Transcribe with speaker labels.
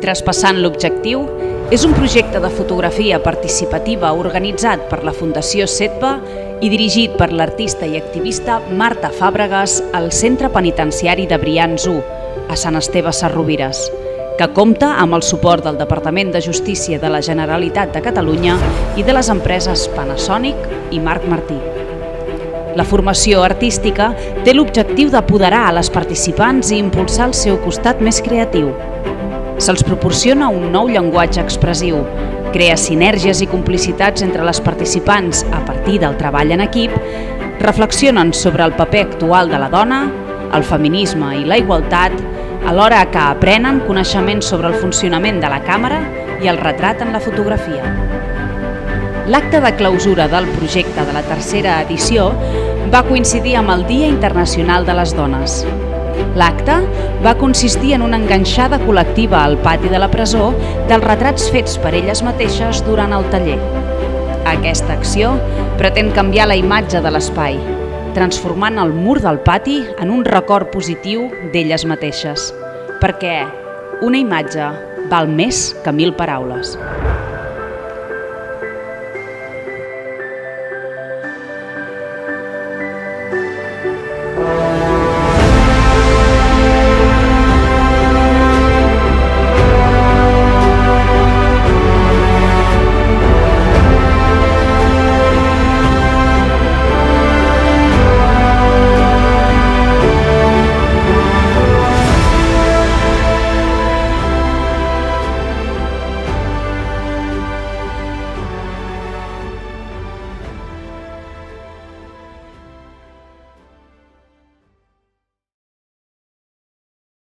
Speaker 1: Traspassant l'Objectiu és un projecte de fotografia participativa organitzat per la Fundació Setba i dirigit per l'artista i activista Marta Fàbregas al Centre Penitenciari de Brians 1, a Sant Esteve Sesrovires, que compta amb el suport del Departament de Justícia de la Generalitat de Catalunya i de les empreses Panasonic i Marc Martí. La formació artística té l'objectiu d'apoderar a les participants i impulsar el seu costat més creatiu. Se'ls proporciona un nou llenguatge expressiu, crea sinergies i complicitats entre les participants a partir del treball en equip, reflexionen sobre el paper actual de la dona, el feminisme i la igualtat, alhora que aprenen coneixements sobre el funcionament de la càmera i el retrat en la fotografia. L'acte de clausura del projecte de la tercera edició va coincidir amb el Dia Internacional de les Dones. L'acte va consistir en una enganxada col·lectiva al pati de la presó dels retrats fets per elles mateixes durant el taller. Aquesta acció pretén canviar la imatge de l'espai, transformant el mur del pati en un record positiu d'elles mateixes, perquè una imatge val més que 1000 paraules.